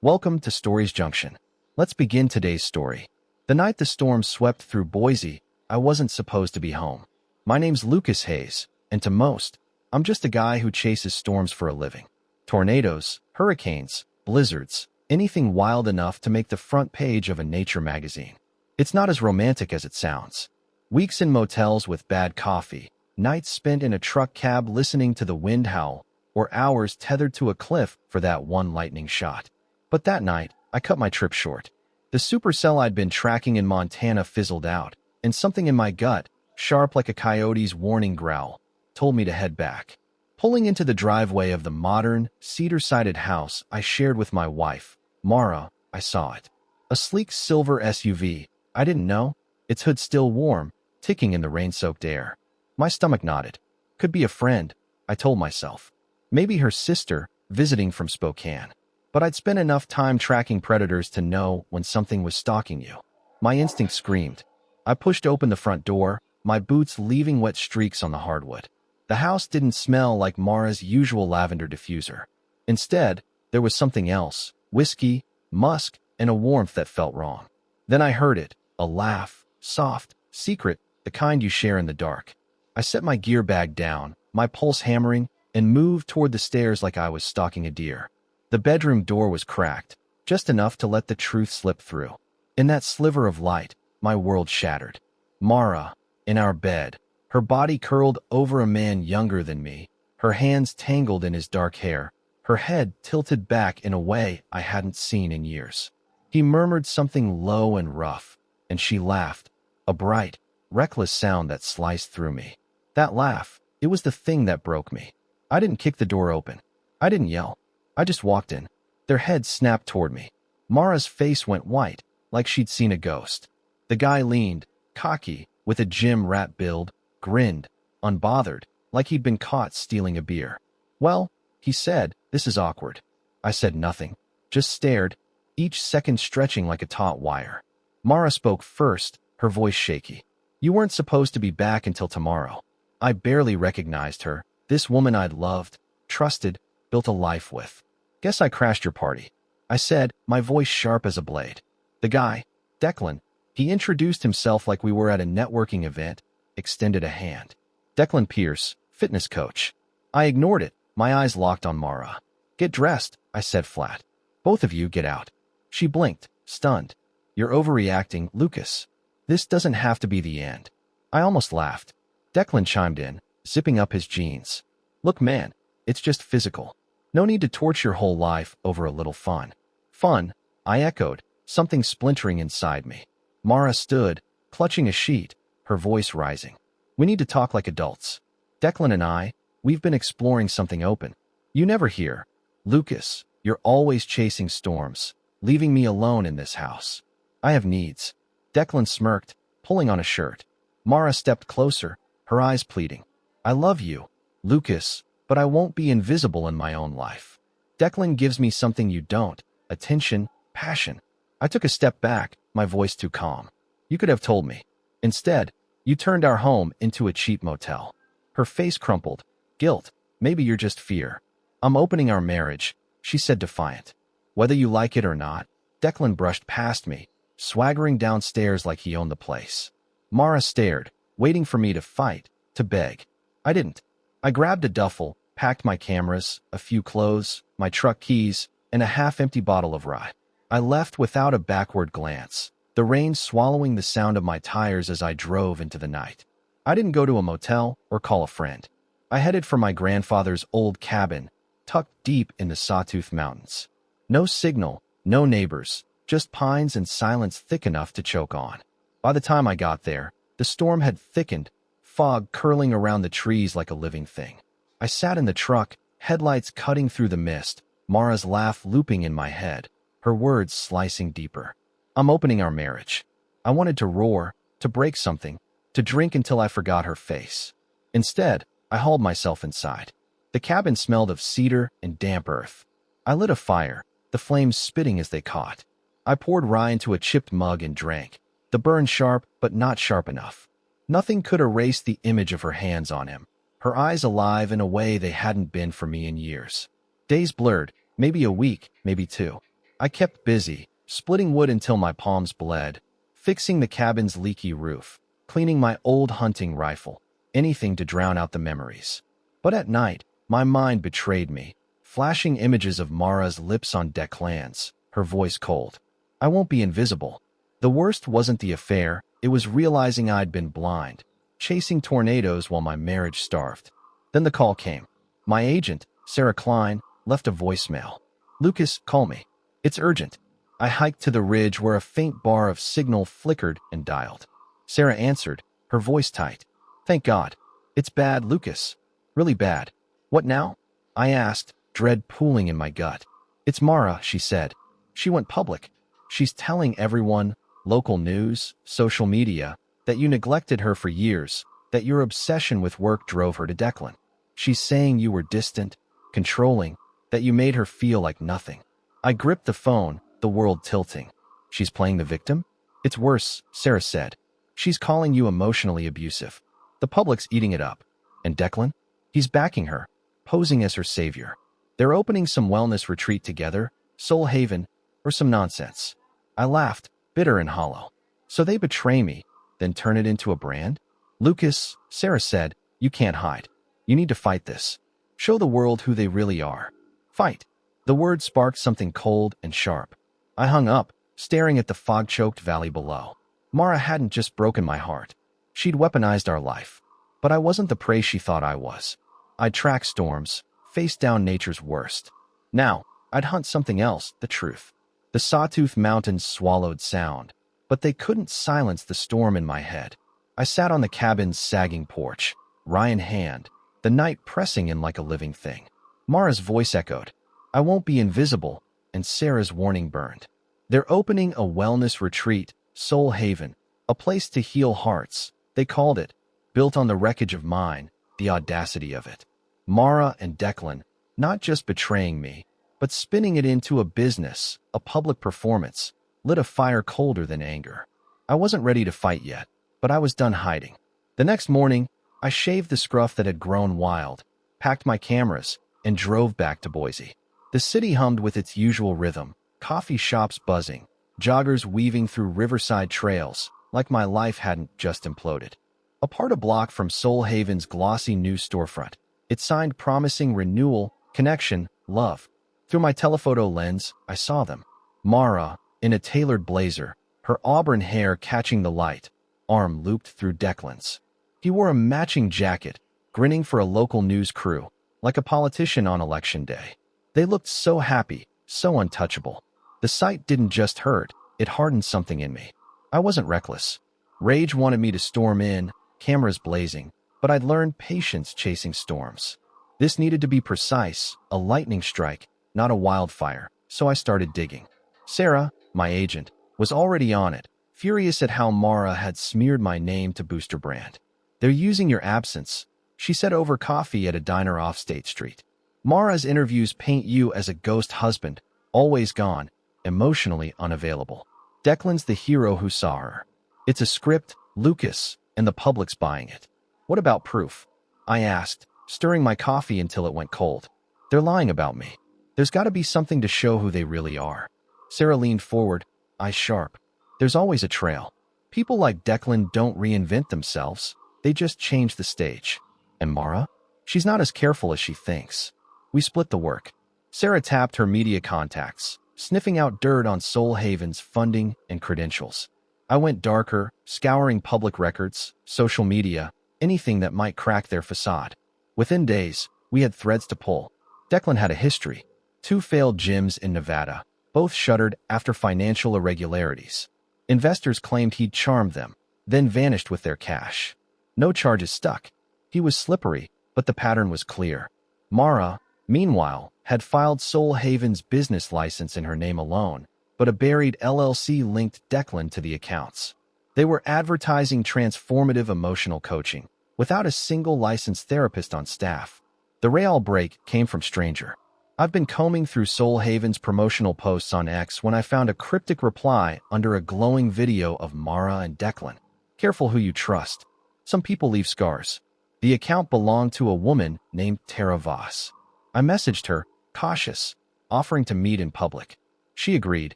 Welcome to Stories Junction. Let's begin today's story. The night the storm swept through Boise, I wasn't supposed to be home. My name's Lucas Hayes, and to most, I'm just a guy who chases storms for a living. Tornadoes, hurricanes, blizzards, anything wild enough to make the front page of a nature magazine. It's not as romantic as it sounds. Weeks in motels with bad coffee, nights spent in a truck cab listening to the wind howl, or hours tethered to a cliff for that one lightning shot. But that night, I cut my trip short. The supercell I'd been tracking in Montana fizzled out, and something in my gut, sharp like a coyote's warning growl, told me to head back. Pulling into the driveway of the modern, cedar-sided house I shared with my wife, Mara, I saw it. A sleek silver SUV. I didn't know. Its hood still warm, ticking in the rain-soaked air. My stomach nodded. Could be a friend, I told myself. Maybe her sister, visiting from Spokane. But I'd spent enough time tracking predators to know when something was stalking you. My instinct screamed. I pushed open the front door, my boots leaving wet streaks on the hardwood. The house didn't smell like Mara's usual lavender diffuser. Instead, there was something else, whiskey, musk, and a warmth that felt wrong. Then I heard it, a laugh, soft, secret, the kind you share in the dark. I set my gear bag down, my pulse hammering, and moved toward the stairs like I was stalking a deer. The bedroom door was cracked, just enough to let the truth slip through. In that sliver of light, my world shattered. Mara, in our bed, her body curled over a man younger than me, her hands tangled in his dark hair, her head tilted back in a way I hadn't seen in years. He murmured something low and rough, and she laughed, a bright, reckless sound that sliced through me. That laugh, it was the thing that broke me. I didn't kick the door open. I didn't yell. I just walked in. Their heads snapped toward me. Mara's face went white, like she'd seen a ghost. The guy leaned, cocky, with a gym rat build, grinned, unbothered, like he'd been caught stealing a beer. Well, he said, this is awkward. I said nothing, just stared, each second stretching like a taut wire. Mara spoke first, her voice shaky. You weren't supposed to be back until tomorrow. I barely recognized her, this woman I'd loved, trusted, built a life with. Guess I crashed your party, I said, my voice sharp as a blade. The guy, Declan, he introduced himself like we were at a networking event, extended a hand. Declan Pierce, fitness coach. I ignored it, my eyes locked on Mara. Get dressed, I said flat. Both of you get out. She blinked, stunned. You're overreacting, Lucas. This doesn't have to be the end. I almost laughed. Declan chimed in, zipping up his jeans. Look, man, it's just physical. No need to torch your whole life over a little fun. Fun, I echoed, something splintering inside me. Mara stood, clutching a sheet, her voice rising. We need to talk like adults. Declan and I, we've been exploring something open. You never hear. Lucas, you're always chasing storms, leaving me alone in this house. I have needs. Declan smirked, pulling on a shirt. Mara stepped closer, her eyes pleading. I love you, Lucas, but I won't be invisible in my own life. Declan gives me something you don't, attention, passion. I took a step back, my voice too calm. You could have told me. Instead, you turned our home into a cheap motel. Her face crumpled. Guilt, maybe you're just fear. I'm opening our marriage, she said defiant. Whether you like it or not, Declan brushed past me, swaggering downstairs like he owned the place. Mara stared, waiting for me to fight, to beg. I didn't. I grabbed a duffel, packed my cameras, a few clothes, my truck keys, and a half-empty bottle of rye. I left without a backward glance, the rain swallowing the sound of my tires as I drove into the night. I didn't go to a motel or call a friend. I headed for my grandfather's old cabin, tucked deep in the Sawtooth Mountains. No signal, no neighbors, just pines and silence thick enough to choke on. By the time I got there, the storm had thickened, fog curling around the trees like a living thing. I sat in the truck, headlights cutting through the mist, Mara's laugh looping in my head, her words slicing deeper. I'm opening our marriage. I wanted to roar, to break something, to drink until I forgot her face. Instead, I hauled myself inside. The cabin smelled of cedar and damp earth. I lit a fire, the flames spitting as they caught. I poured rye into a chipped mug and drank, the burn sharp but not sharp enough. Nothing could erase the image of her hands on him, her eyes alive in a way they hadn't been for me in years. Days blurred, maybe a week, maybe two. I kept busy, splitting wood until my palms bled, fixing the cabin's leaky roof, cleaning my old hunting rifle, anything to drown out the memories. But at night, my mind betrayed me, flashing images of Mara's lips on Declan's, her voice cold. I won't be invisible. The worst wasn't the affair, it was realizing I'd been blind, chasing tornadoes while my marriage starved. Then the call came. My agent, Sarah Klein, left a voicemail. "Lucas, call me. It's urgent." I hiked to the ridge where a faint bar of signal flickered and dialed. Sarah answered, her voice tight. "Thank God. It's bad, Lucas. Really bad." "What now?" I asked, dread pooling in my gut. "It's Mara," she said. "She went public. She's telling everyone, local news, social media, that you neglected her for years, that your obsession with work drove her to Declan. She's saying you were distant, controlling, that you made her feel like nothing." I gripped the phone, the world tilting. "She's playing the victim?" "It's worse," Sarah said. "She's calling you emotionally abusive. The public's eating it up. And Declan? He's backing her, posing as her savior. They're opening some wellness retreat together, Soul Haven, or some nonsense." I laughed, bitter and hollow. "So they betray me, then turn it into a brand?" "Lucas," Sarah said, "you can't hide. You need to fight this. Show the world who they really are. Fight." The word sparked something cold and sharp. I hung up, staring at the fog-choked valley below. Mara hadn't just broken my heart. She'd weaponized our life. But I wasn't the prey she thought I was. I'd track storms, face down nature's worst. Now, I'd hunt something else, the truth. The Sawtooth Mountains swallowed sound, but they couldn't silence the storm in my head. I sat on the cabin's sagging porch, rye in hand, the night pressing in like a living thing. Mara's voice echoed. "I won't be invisible," and Sarah's warning burned. "They're opening a wellness retreat, Soul Haven, a place to heal hearts," they called it, built on the wreckage of mine, the audacity of it. Mara and Declan, not just betraying me, but spinning it into a business, a public performance, lit a fire colder than anger. I wasn't ready to fight yet, but I was done hiding. The next morning, I shaved the scruff that had grown wild, packed my cameras, and drove back to Boise. The city hummed with its usual rhythm, coffee shops buzzing, joggers weaving through riverside trails, like my life hadn't just imploded. Apart a block from Soul Haven's glossy new storefront, it signed promising renewal, connection, love. Through my telephoto lens, I saw them. Mara, in a tailored blazer, her auburn hair catching the light, arm looped through Declan's. He wore a matching jacket, grinning for a local news crew, like a politician on election day. They looked so happy, so untouchable. The sight didn't just hurt, it hardened something in me. I wasn't reckless. Rage wanted me to storm in, cameras blazing, but I'd learned patience chasing storms. This needed to be precise, a lightning strike, not a wildfire, so I started digging. Sarah, my agent, was already on it, furious at how Mara had smeared my name to boost her brand. "They're using your absence," she said over coffee at a diner off State Street. "Mara's interviews paint you as a ghost husband, always gone, emotionally unavailable. Declan's the hero who saw her. It's a script, Lucas, and the public's buying it." "What about proof?" I asked, stirring my coffee until it went cold. "They're lying about me. There's got to be something to show who they really are." Sarah leaned forward, eyes sharp. "There's always a trail. People like Declan don't reinvent themselves. They just change the stage. And Mara? She's not as careful as she thinks." We split the work. Sarah tapped her media contacts, sniffing out dirt on Soul Haven's funding and credentials. I went darker, scouring public records, social media, anything that might crack their facade. Within days, we had threads to pull. Declan had a history. 2 failed gyms in Nevada, both shuttered after financial irregularities. Investors claimed he'd charmed them, then vanished with their cash. No charges stuck. He was slippery, but the pattern was clear. Mara, meanwhile, had filed Soul Haven's business license in her name alone, but a buried LLC linked Declan to the accounts. They were advertising transformative emotional coaching, without a single licensed therapist on staff. The real break came from stranger. I've been combing through Soul Haven's promotional posts on X when I found a cryptic reply under a glowing video of Mara and Declan. "Careful who you trust. Some people leave scars." The account belonged to a woman named Tara Voss. I messaged her, cautious, offering to meet in public. She agreed,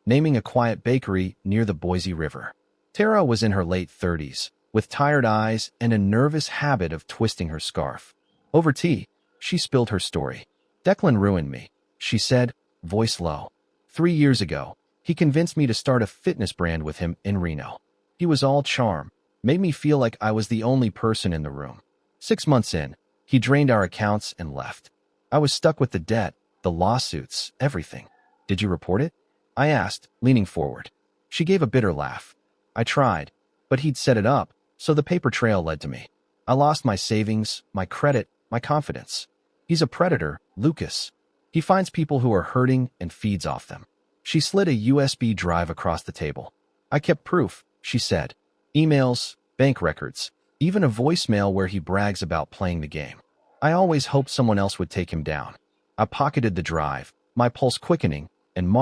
naming a quiet bakery near the Boise River. Tara was in her late 30s, with tired eyes and a nervous habit of twisting her scarf. Over tea, she spilled her story. Declan ruined me, she said, voice low. 3 years ago, he convinced me to start a fitness brand with him in Reno. He was all charm, made me feel like I was the only person in the room. 6 months in, he drained our accounts and left. I was stuck with the debt, the lawsuits, everything. Did you report it? I asked, leaning forward. She gave a bitter laugh. I tried, but he'd set it up, so the paper trail led to me. I lost my savings, my credit, my confidence. He's a predator, Lucas. He finds people who are hurting and feeds off them. She slid a USB drive across the table. I kept proof, she said. Emails, bank records, even a voicemail where he brags about playing the game. I always hoped someone else would take him down. I pocketed the drive, my pulse quickening, and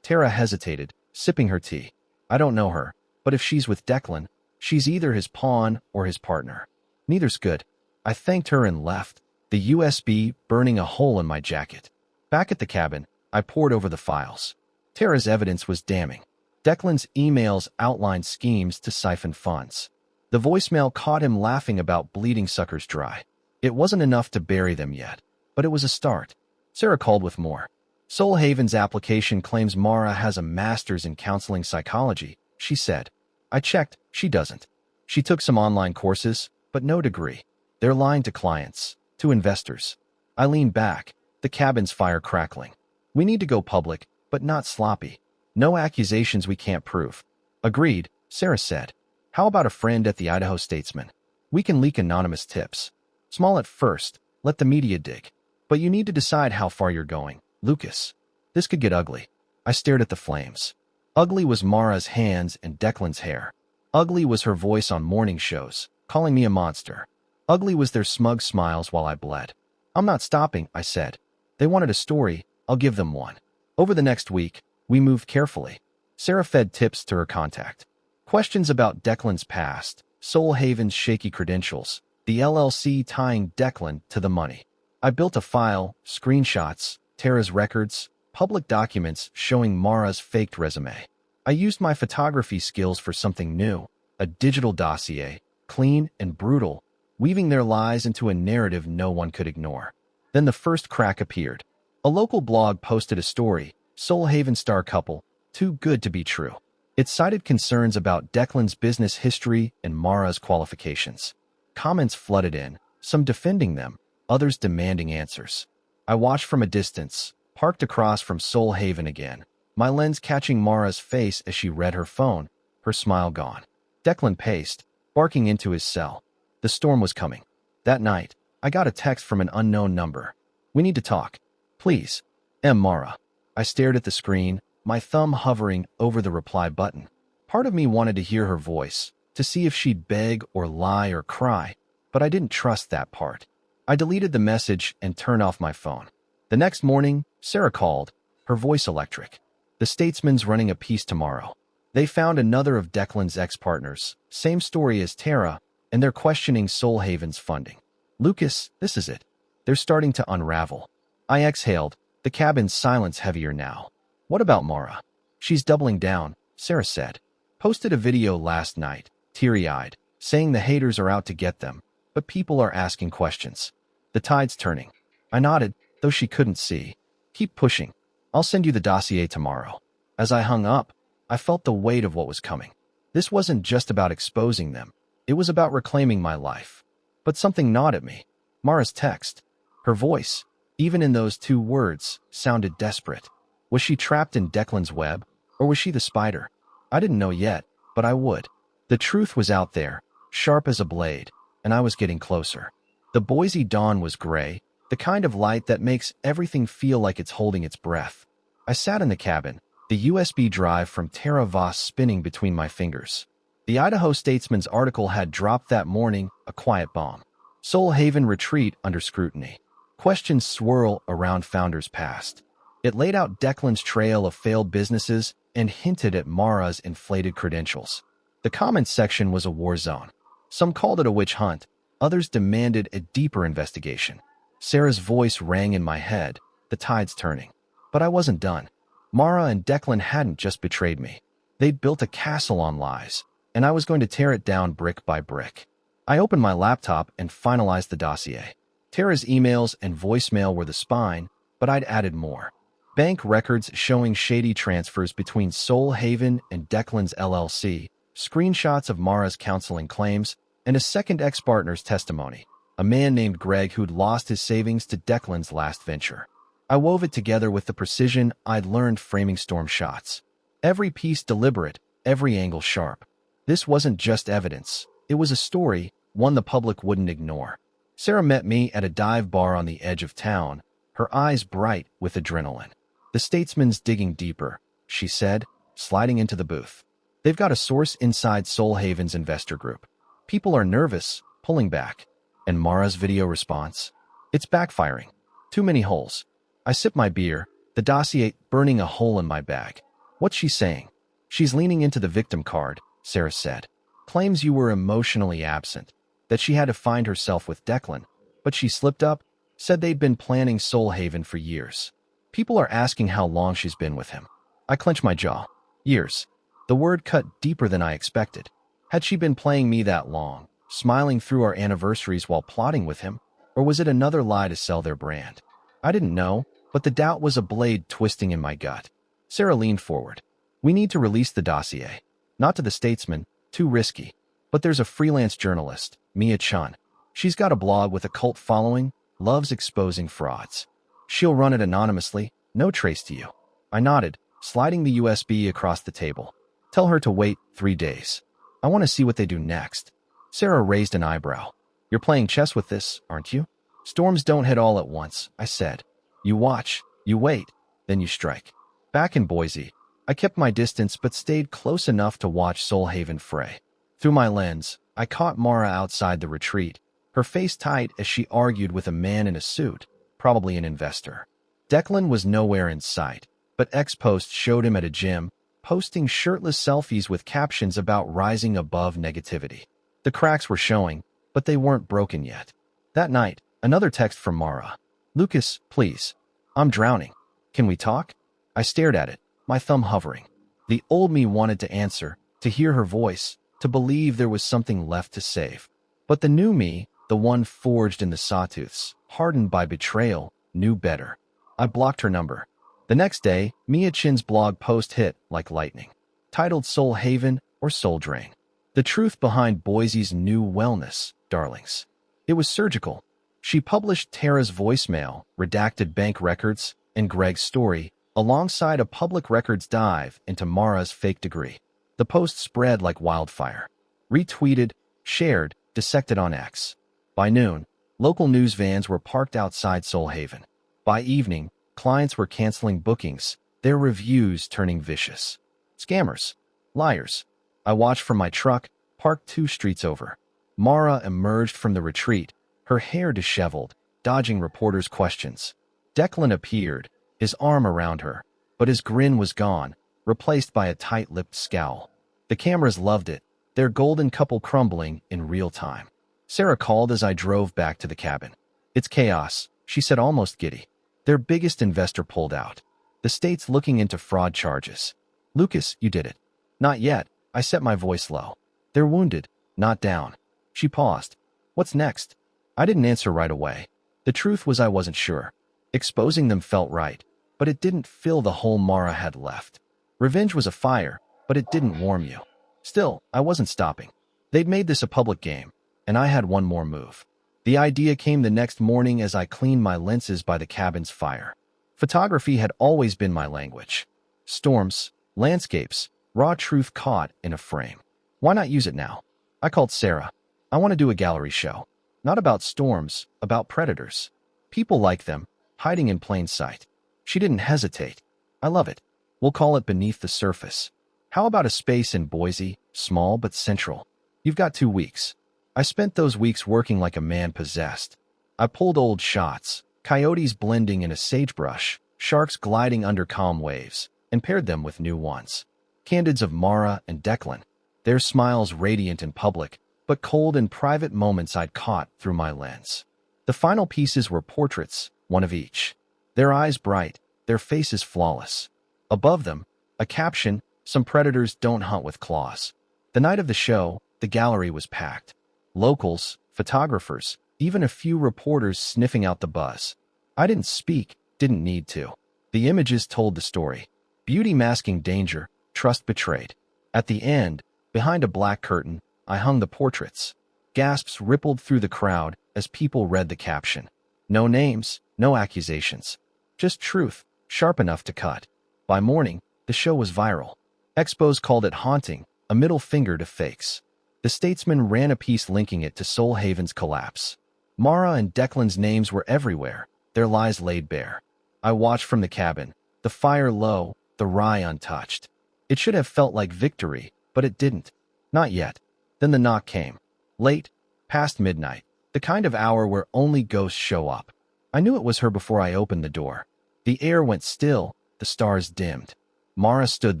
Tara hesitated, sipping her tea. I don't know her, but if she's with Declan, she's either his pawn or his partner. Neither's good. I thanked her and left, the USB burning a hole in my jacket. Back at the cabin, I pored over the files. Tara's evidence was damning. Declan's emails outlined schemes to siphon funds. The voicemail caught him laughing about bleeding suckers dry. It wasn't enough to bury them yet, but it was a start. Sarah called with more. Soul Haven's application claims Mara has a master's in counseling psychology, she said. I checked, she doesn't. She took some online courses, but no degree. They're lying to clients, to investors. I leaned back, the cabin's fire crackling. We need to go public, but not sloppy. No accusations we can't prove. Agreed, Sarah said. How about a friend at the Idaho Statesman? We can leak anonymous tips. Small at first, let the media dig. But you need to decide how far you're going, Lucas. This could get ugly. I stared at the flames. Ugly was Mara's hands and Declan's hair. Ugly was her voice on morning shows, calling me a monster. Ugly was their smug smiles while I bled. I'm not stopping, I said. They wanted a story, I'll give them one. Over the next week, we moved carefully. Sarah fed tips to her contact. Questions about Declan's past, Soul Haven's shaky credentials, the LLC tying Declan to the money. I built a file, screenshots, Tara's records, public documents showing Mara's faked resume. I used my photography skills for something new, a digital dossier, clean and brutal, weaving their lies into a narrative no one could ignore. Then the first crack appeared. A local blog posted a story, Soul Haven star couple, too good to be true. It cited concerns about Declan's business history and Mara's qualifications. Comments flooded in, some defending them, others demanding answers. I watched from a distance, parked across from Soul Haven again, my lens catching Mara's face as she read her phone, her smile gone. Declan paced, barking into his cell. The storm was coming. That night, I got a text from an unknown number. We need to talk. Please. M. Mara. I stared at the screen, my thumb hovering over the reply button. Part of me wanted to hear her voice, to see if she'd beg or lie or cry, but I didn't trust that part. I deleted the message and turned off my phone. The next morning, Sarah called, her voice electric. The Statesman's running a piece tomorrow. They found another of Declan's ex-partners, same story as Tara, and they're questioning Soul Haven's funding. Lucas, this is it. They're starting to unravel. I exhaled, the cabin's silence heavier now. What about Mara? She's doubling down, Sarah said. Posted a video last night, teary-eyed, saying the haters are out to get them, but people are asking questions. The tide's turning. I nodded, though she couldn't see. Keep pushing. I'll send you the dossier tomorrow. As I hung up, I felt the weight of what was coming. This wasn't just about exposing them. It was about reclaiming my life. But something gnawed at me. Mara's text. Her voice, even in those 2 words, sounded desperate. Was she trapped in Declan's web, or was she the spider? I didn't know yet, but I would. The truth was out there, sharp as a blade, and I was getting closer. The Boise dawn was gray, the kind of light that makes everything feel like it's holding its breath. I sat in the cabin, the USB drive from Tara Voss spinning between my fingers. The Idaho Statesman's article had dropped that morning, a quiet bomb. Soul Haven retreat under scrutiny. Questions swirl around founders' past. It laid out Declan's trail of failed businesses and hinted at Mara's inflated credentials. The comments section was a war zone. Some called it a witch hunt. Others demanded a deeper investigation. Sarah's voice rang in my head, the tide's turning. But I wasn't done. Mara and Declan hadn't just betrayed me. They'd built a castle on lies, and I was going to tear it down brick by brick. I opened my laptop and finalized the dossier. Tara's emails and voicemail were the spine, but I'd added more. Bank records showing shady transfers between Soul Haven and Declan's LLC, screenshots of Mara's counseling claims, and a second ex-partner's testimony, a man named Greg who'd lost his savings to Declan's last venture. I wove it together with the precision I'd learned framing storm shots. Every piece deliberate, every angle sharp. This wasn't just evidence. It was a story, one the public wouldn't ignore. Sarah met me at a dive bar on the edge of town, her eyes bright with adrenaline. "The Statesman's digging deeper," she said, sliding into the booth. "They've got a source inside Soul Haven's investor group. People are nervous, pulling back." And Mara's video response? "It's backfiring. Too many holes." I sip my beer, the dossier burning a hole in my bag. "What's she saying?" "She's leaning into the victim card," Sarah said. "Claims you were emotionally absent, that she had to find herself with Declan, but she slipped up, said they'd been planning Soul Haven for years. People are asking how long she's been with him." I clench my jaw. Years. The word cut deeper than I expected. Had she been playing me that long, smiling through our anniversaries while plotting with him, or was it another lie to sell their brand? I didn't know, but the doubt was a blade twisting in my gut. Sarah leaned forward. "We need to release the dossier. Not to the Statesman, too risky. But there's a freelance journalist, Mia Chun. She's got a blog with a cult following, loves exposing frauds. She'll run it anonymously, no trace to you." I nodded, sliding the USB across the table. "Tell her to wait 3 days. I want to see what they do next." Sarah raised an eyebrow. "You're playing chess with this, aren't you?" "Storms don't hit all at once," I said. "You watch, you wait, then you strike." Back in Boise, I kept my distance but stayed close enough to watch Soul Haven fray. Through my lens, I caught Mara outside the retreat, her face tight as she argued with a man in a suit, probably an investor. Declan was nowhere in sight, but X-Post showed him at a gym, posting shirtless selfies with captions about rising above negativity. The cracks were showing, but they weren't broken yet. That night, another text from Mara. "Lucas, please. I'm drowning. Can we talk?" I stared at it, my thumb hovering. The old me wanted to answer, to hear her voice, to believe there was something left to save. But the new me, the one forged in the sawtooths, hardened by betrayal, knew better. I blocked her number. The next day, Mia Chin's blog post hit like lightning, titled Soul Haven or Soul Drain. The truth behind Boise's new wellness, darlings. It was surgical. She published Tara's voicemail, redacted bank records, and Greg's story, alongside a public records dive into Mara's fake degree. The post spread like wildfire. Retweeted, shared, dissected on X. By noon, local news vans were parked outside Soul Haven. By evening, clients were canceling bookings, their reviews turning vicious. Scammers. Liars. I watched from my truck, parked 2 streets over. Mara emerged from the retreat, her hair disheveled, dodging reporters' questions. Declan appeared, his arm around her, but his grin was gone, replaced by a tight-lipped scowl. The cameras loved it, their golden couple crumbling in real time. Sarah called as I drove back to the cabin. "It's chaos," she said, almost giddy. "Their biggest investor pulled out. The state's looking into fraud charges." "Lucas, you did it." "Not yet." I set my voice low. "They're wounded, not down." She paused. "What's next?" I didn't answer right away. The truth was I wasn't sure. Exposing them felt right, but it didn't fill the hole Mara had left. Revenge was a fire, but it didn't warm you. Still, I wasn't stopping. They'd made this a public game, and I had one more move. The idea came the next morning as I cleaned my lenses by the cabin's fire. Photography had always been my language. Storms, landscapes, raw truth caught in a frame. Why not use it now? I called Sarah. "I want to do a gallery show. Not about storms, about predators. People like them, hiding in plain sight." She didn't hesitate. "I love it. We'll call it Beneath the Surface. How about a space in Boise, small but central? You've got 2 weeks." I spent those weeks working like a man possessed. I pulled old shots, coyotes blending in a sagebrush, sharks gliding under calm waves, and paired them with new ones. Candids of Mara and Declan, their smiles radiant in public, but cold in private moments I'd caught through my lens. The final pieces were portraits, one of each. Their eyes bright, their faces flawless. Above them, a caption, "Some predators don't hunt with claws." The night of the show, the gallery was packed. Locals, photographers, even a few reporters sniffing out the buzz. I didn't speak, didn't need to. The images told the story. Beauty masking danger, trust betrayed. At the end, behind a black curtain, I hung the portraits. Gasps rippled through the crowd as people read the caption. No names, no accusations. Just truth, sharp enough to cut. By morning, the show was viral. Expos called it haunting, a middle finger to fakes. The Statesman ran a piece linking it to Soul Haven's collapse. Mara and Declan's names were everywhere, their lies laid bare. I watched from the cabin, the fire low, the rye untouched. It should have felt like victory, but it didn't. Not yet. Then the knock came. Late, past midnight, the kind of hour where only ghosts show up. I knew it was her before I opened the door. The air went still, the stars dimmed. Mara stood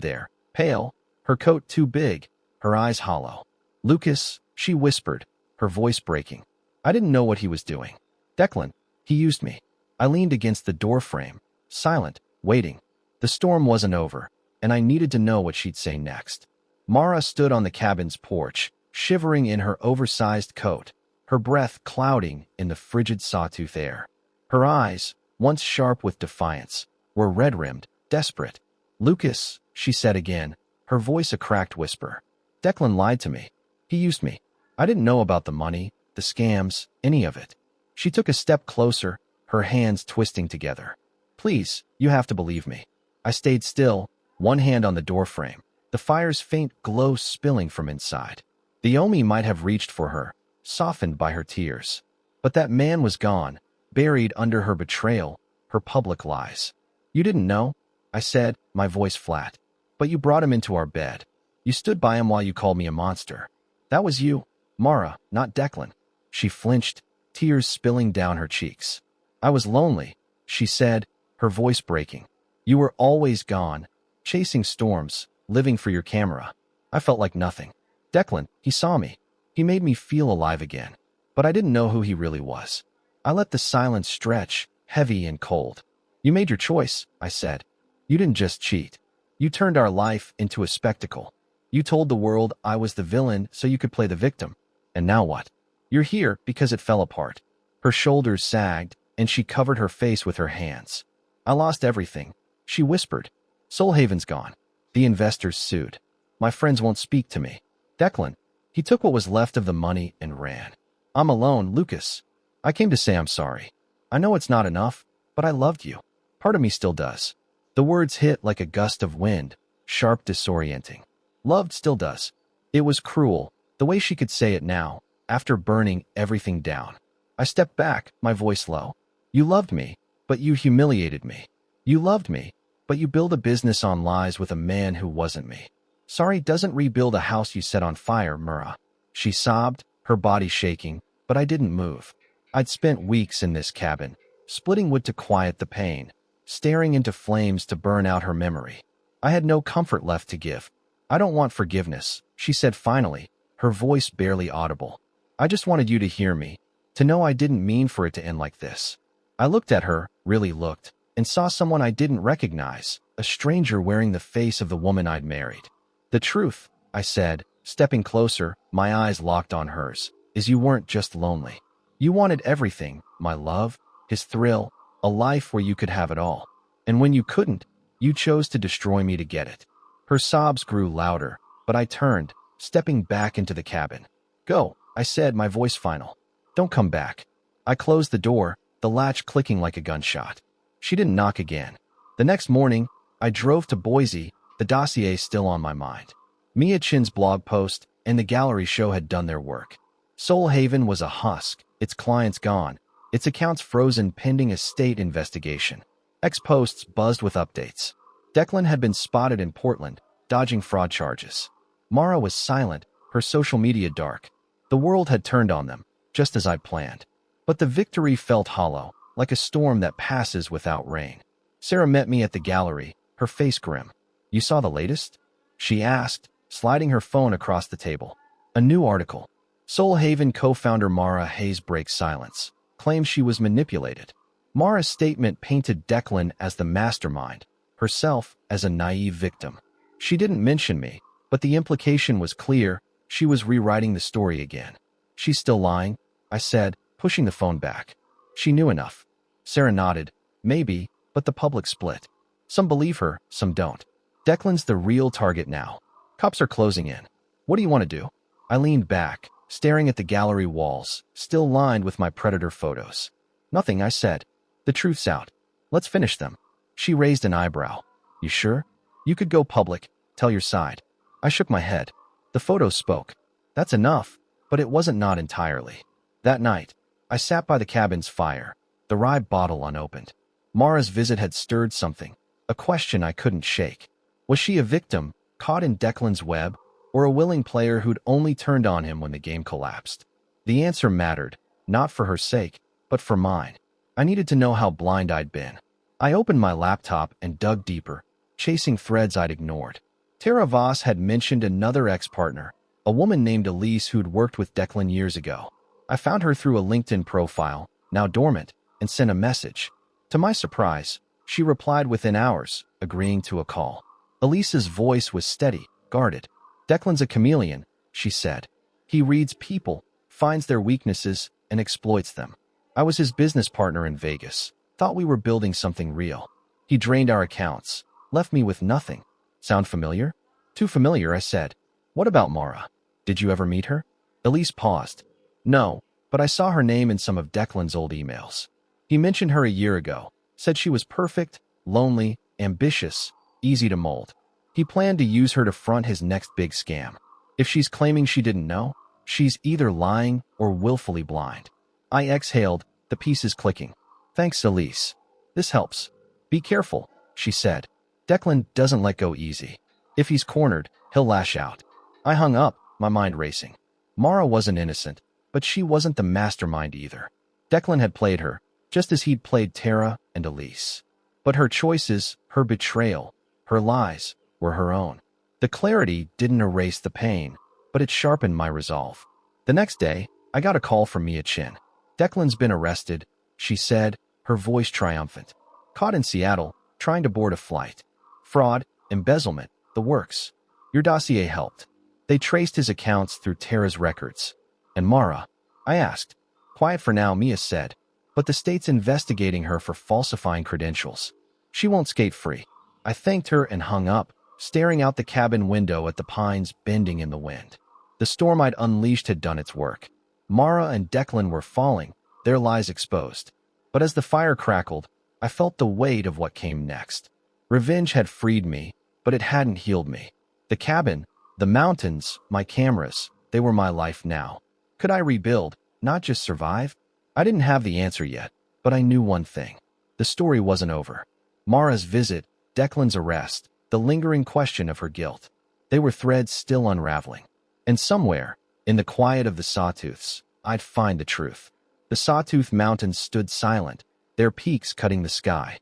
there, pale, her coat too big, her eyes hollow. "Lucas," she whispered, her voice breaking. I didn't know what he was doing. "Declan, he used me." I leaned against the doorframe, silent, waiting. The storm wasn't over, and I needed to know what she'd say next. Mara stood on the cabin's porch, shivering in her oversized coat, her breath clouding in the frigid sawtooth air. Her eyes, once sharp with defiance, were red-rimmed, desperate. "Lucas," she said again, her voice a cracked whisper. "Declan lied to me. He used me. I didn't know about the money, the scams, any of it." She took a step closer, her hands twisting together. "Please, you have to believe me." I stayed still, one hand on the doorframe, the fire's faint glow spilling from inside. The Omi might have reached for her, softened by her tears. But that man was gone, buried under her betrayal, her public lies. "You didn't know," I said, my voice flat. "But you brought him into our bed. You stood by him while you called me a monster. That was you, Mara, not Declan." She flinched, tears spilling down her cheeks. "I was lonely," she said, her voice breaking. "You were always gone, chasing storms, living for your camera. I felt like nothing. Declan, he saw me. He made me feel alive again. But I didn't know who he really was." I let the silence stretch, heavy and cold. "You made your choice," I said. "You didn't just cheat. You turned our life into a spectacle. You told the world I was the villain so you could play the victim. And now what? You're here because it fell apart." Her shoulders sagged, and she covered her face with her hands. "I lost everything," she whispered. "Soulhaven's gone. The investors sued. My friends won't speak to me. Declan, he took what was left of the money and ran. I'm alone, Lucas. I came to say I'm sorry. I know it's not enough, but I loved you. Part of me still does." The words hit like a gust of wind, sharp, disorienting. Loved still does. It was cruel, the way she could say it now, after burning everything down. I stepped back, my voice low. "You loved me, but you humiliated me. You loved me, but you built a business on lies with a man who wasn't me. Sorry doesn't rebuild a house you set on fire, Mura." She sobbed, her body shaking, but I didn't move. I'd spent weeks in this cabin, splitting wood to quiet the pain, staring into flames to burn out her memory. I had no comfort left to give. "I don't want forgiveness," she said finally, her voice barely audible. "I just wanted you to hear me, to know I didn't mean for it to end like this." I looked at her, really looked, and saw someone I didn't recognize, a stranger wearing the face of the woman I'd married. "The truth," I said, stepping closer, my eyes locked on hers, "is you weren't just lonely. You wanted everything, my love, his thrill, a life where you could have it all. And when you couldn't, you chose to destroy me to get it." Her sobs grew louder, but I turned, stepping back into the cabin. "Go," I said, my voice final. "Don't come back." I closed the door, the latch clicking like a gunshot. She didn't knock again. The next morning, I drove to Boise, the dossier still on my mind. Mia Chin's blog post and the gallery show had done their work. Soul Haven was a husk, its clients gone, its accounts frozen pending a state investigation. Ex-posts buzzed with updates. Declan had been spotted in Portland, dodging fraud charges. Mara was silent, her social media dark. The world had turned on them, just as I'd planned. But the victory felt hollow, like a storm that passes without rain. Sarah met me at the gallery, her face grim. "You saw the latest?" she asked, sliding her phone across the table. "A new article. Soul Haven co-founder Mara Hayes breaks silence, claims she was manipulated." Mara's statement painted Declan as the mastermind, herself as a naive victim. She didn't mention me, but the implication was clear. She was rewriting the story again. She's still lying, I said, pushing the phone back. She knew enough. Sarah nodded. Maybe, but the public split. Some believe her, some don't. Declan's the real target now. Cops are closing in. What do you want to do? I leaned back, staring at the gallery walls, still lined with my predator photos. Nothing, I said. The truth's out. Let's finish them. She raised an eyebrow. You sure? You could go public, tell your side. I shook my head. The photos spoke. That's enough, but it wasn't not entirely. That night, I sat by the cabin's fire, the rye bottle unopened. Mara's visit had stirred something, a question I couldn't shake. Was she a victim, caught in Declan's web, or a willing player who'd only turned on him when the game collapsed? The answer mattered, not for her sake, but for mine. I needed to know how blind I'd been. I opened my laptop and dug deeper, chasing threads I'd ignored. Tara Voss had mentioned another ex-partner, a woman named Elise who'd worked with Declan years ago. I found her through a LinkedIn profile, now dormant, and sent a message. To my surprise, she replied within hours, agreeing to a call. Elise's voice was steady, guarded. Declan's a chameleon, she said. He reads people, finds their weaknesses, and exploits them. I was his business partner in Vegas. Thought we were building something real. He drained our accounts, left me with nothing. Sound familiar? Too familiar, I said. What about Mara? Did you ever meet her? Elise paused. No, but I saw her name in some of Declan's old emails. He mentioned her a year ago, said she was perfect, lonely, ambitious, easy to mold. He planned to use her to front his next big scam. If she's claiming she didn't know, she's either lying or willfully blind. I exhaled, the pieces clicking. Thanks, Elise. This helps. Be careful, she said. Declan doesn't let go easy. If he's cornered, he'll lash out. I hung up, my mind racing. Mara wasn't innocent, but she wasn't the mastermind either. Declan had played her, just as he'd played Tara and Elise. But her choices, her betrayal, her lies, were her own. The clarity didn't erase the pain, but it sharpened my resolve. The next day, I got a call from Mia Chin. Declan's been arrested, she said, her voice triumphant. Caught in Seattle, trying to board a flight. Fraud, embezzlement, the works. Your dossier helped. They traced his accounts through Tara's records. And Mara? I asked. Quiet for now, Mia said. But the state's investigating her for falsifying credentials. She won't skate free. I thanked her and hung up, staring out the cabin window at the pines bending in the wind. The storm I'd unleashed had done its work. Mara and Declan were falling, their lies exposed. But as the fire crackled, I felt the weight of what came next. Revenge had freed me, but it hadn't healed me. The cabin, the mountains, my cameras, they were my life now. Could I rebuild, not just survive? I didn't have the answer yet, but I knew one thing. The story wasn't over. Mara's visit, Declan's arrest, the lingering question of her guilt. They were threads still unraveling. And somewhere, in the quiet of the Sawtooths, I'd find the truth. The Sawtooth Mountains stood silent, their peaks cutting the sky.